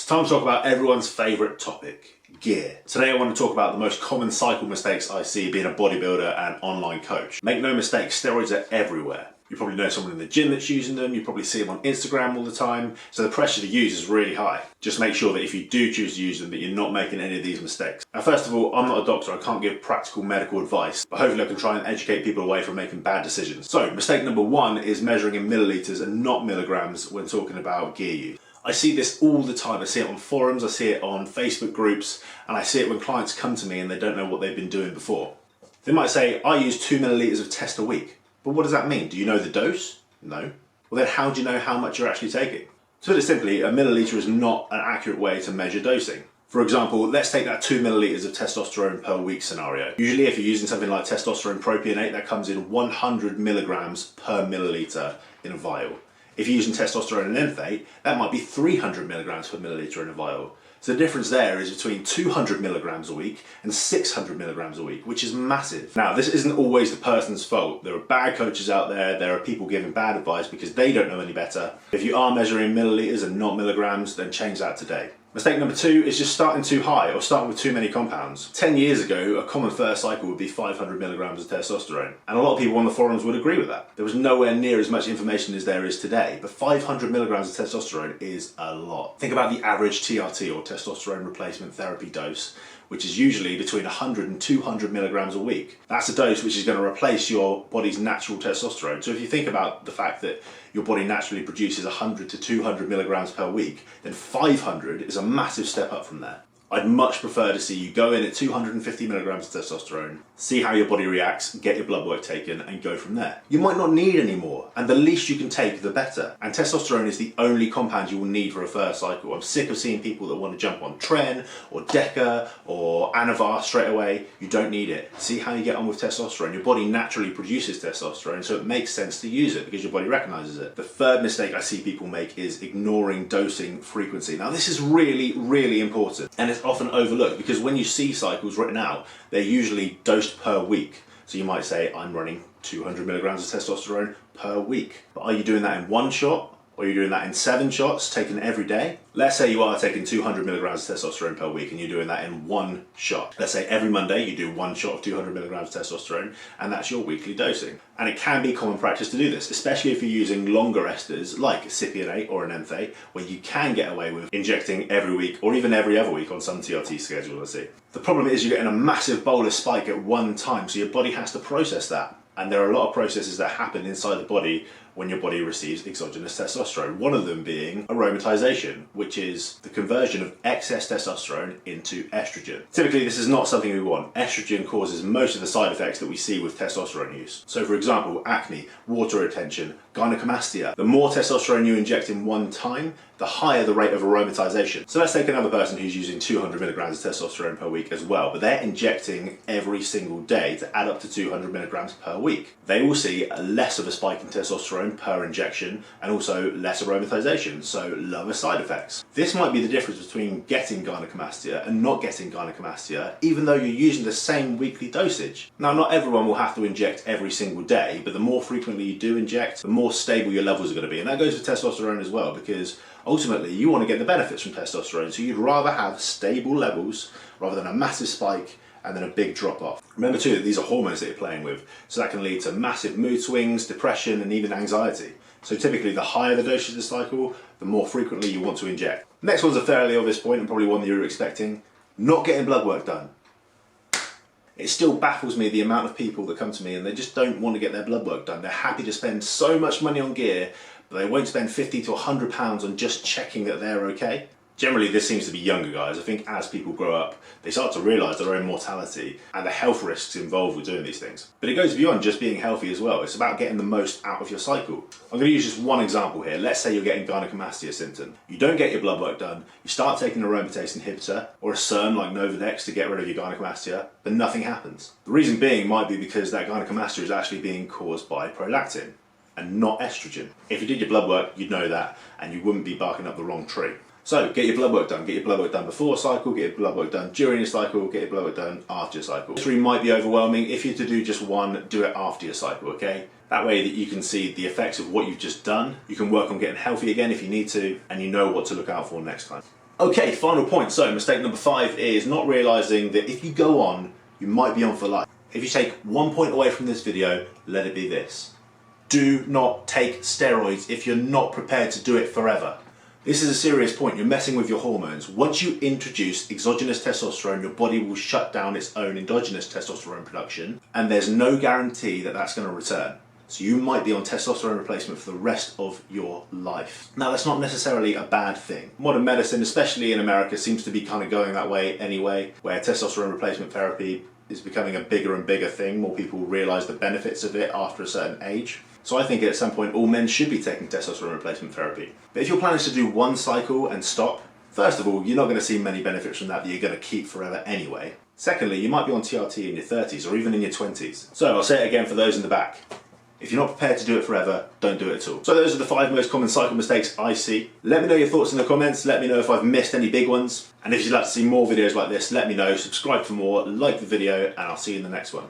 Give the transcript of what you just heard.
It's time to talk about everyone's favourite topic, gear. Today I want to talk about the most common cycle mistakes I see being a bodybuilder and online coach. Make no mistake, steroids are everywhere. You probably know someone in the gym that's using them, you probably see them on Instagram all the time, so the pressure to use is really high. Just make sure that if you do choose to use them, that you're not making any of these mistakes. Now first of all, I'm not a doctor, I can't give practical medical advice, but hopefully I can try and educate people away from making bad decisions. So mistake number one is measuring in millilitres and not milligrams when talking about gear use. I see this all the time. I see it on forums, I see it on Facebook groups, and I see it when clients come to me and they don't know what they've been doing before. They might say, I use 2 millilitres of test a week. But what does that mean? Do you know the dose? No. Well then how do you know how much you're actually taking? To put it simply, a milliliter is not an accurate way to measure dosing. For example, let's take that 2 milliliters of testosterone per week scenario. Usually if you're using something like testosterone propionate, that comes in 100 milligrams per milliliter in a vial. If you're using testosterone and enthate, that might be 300 milligrams per milliliter in a vial. So the difference there is between 200 milligrams a week and 600 milligrams a week, which is massive. Now, this isn't always the person's fault. There are bad coaches out there are people giving bad advice because they don't know any better. If you are measuring milliliters and not milligrams, then change that today. Mistake number two is just starting too high or starting with too many compounds. 10 years ago, a common first cycle would be 500 milligrams of testosterone. And a lot of people on the forums would agree with that. There was nowhere near as much information as there is today, but 500 milligrams of testosterone is a lot. Think about the average TRT or testosterone replacement therapy dose, which is usually between 100 and 200 milligrams a week. That's a dose which is going to replace your body's natural testosterone. So if you think about the fact that your body naturally produces 100 to 200 milligrams per week, then 500 is a massive step up from there. I'd much prefer to see you go in at 250 milligrams of testosterone, see how your body reacts, get your blood work taken, and go from there. You might not need any more, and the least you can take, the better. And testosterone is the only compound you will need for a first cycle. I'm sick of seeing people that want to jump on Tren, or Deca, or Anavar straight away. You don't need it. See how you get on with testosterone. Your body naturally produces testosterone, so it makes sense to use it because your body recognizes it. The third mistake I see people make is ignoring dosing frequency. Now this is really, really important, and it's often overlooked because when you see cycles written out, they're usually dosed per week. So you might say, I'm running 200 milligrams of testosterone per week. But are you doing that in one shot? Or are you doing that in 7 shots, taken every day? Let's say you are taking 200 milligrams of testosterone per week and you're doing that in 1 shot. Let's say every Monday you do 1 shot of 200 milligrams of testosterone, and that's your weekly dosing. And it can be common practice to do this, especially if you're using longer esters like cypionate or an enthate, where you can get away with injecting every week or even every other week on some TRT schedule, let's see. The problem is you're getting a massive bolus spike at one time, so your body has to process that. And there are a lot of processes that happen inside the body when your body receives exogenous testosterone. One of them being aromatization, which is the conversion of excess testosterone into estrogen. Typically, this is not something we want. Estrogen causes most of the side effects that we see with testosterone use. So for example, acne, water retention, gynecomastia. The more testosterone you inject in one time, the higher the rate of aromatization. So let's take another person who's using 200 milligrams of testosterone per week as well, but they're injecting every single day to add up to 200 milligrams per week. They will see less of a spike in testosterone per injection and also less aromatization, so lower side effects. This might be the difference between getting gynecomastia and not getting gynecomastia, even though you're using the same weekly dosage. Now, not everyone will have to inject every single day, but the more frequently you do inject, the more stable your levels are going to be. And that goes with testosterone as well, because ultimately you want to get the benefits from testosterone, so you'd rather have stable levels rather than a massive spike and then a big drop off. Remember too that these are hormones that you're playing with, so that can lead to massive mood swings, depression, and even anxiety. So typically the higher the dosage of the cycle, the more frequently you want to inject. Next one's a fairly obvious point and probably one that you're expecting: not getting blood work done. It still baffles me the amount of people that come to me and they just don't want to get their blood work done. They're happy to spend so much money on gear, but they won't spend 50 to 100 pounds on just checking that they're okay. Generally, this seems to be younger guys. I think as people grow up, they start to realise their own mortality and the health risks involved with doing these things. But it goes beyond just being healthy as well. It's about getting the most out of your cycle. I'm going to use just one example here. Let's say you're getting gynecomastia symptom. You don't get your blood work done. You start taking an aromatase inhibitor or a SERM like Novadex to get rid of your gynecomastia, but nothing happens. The reason being might be because that gynecomastia is actually being caused by prolactin and not estrogen. If you did your blood work, you'd know that, and you wouldn't be barking up the wrong tree. So get your blood work done. Get your blood work done before a cycle, get your blood work done during your cycle, get your blood work done after your cycle. This might be overwhelming. If you're to do just one, do it after your cycle, okay? That way that you can see the effects of what you've just done. You can work on getting healthy again if you need to, and you know what to look out for next time. Okay, final point. So mistake number 5 is not realizing that if you go on, you might be on for life. If you take one point away from this video, let it be this. Do not take steroids if you're not prepared to do it forever. This is a serious point. You're messing with your hormones. Once you introduce exogenous testosterone, your body will shut down its own endogenous testosterone production, and there's no guarantee that that's going to return. So you might be on testosterone replacement for the rest of your life. Now, that's not necessarily a bad thing. Modern medicine, especially in America, seems to be kind of going that way anyway, where testosterone replacement therapy is becoming a bigger and bigger thing. More people realize the benefits of it after a certain age. So I think at some point all men should be taking testosterone replacement therapy. But if your plan is to do one cycle and stop, first of all, you're not going to see many benefits from that you're going to keep forever anyway. Secondly, you might be on TRT in your 30s or even in your 20s. So I'll say it again for those in the back. If you're not prepared to do it forever, don't do it at all. So those are the 5 most common cycle mistakes I see. Let me know your thoughts in the comments. Let me know if I've missed any big ones. And if you'd like to see more videos like this, let me know. Subscribe for more, like the video, and I'll see you in the next one.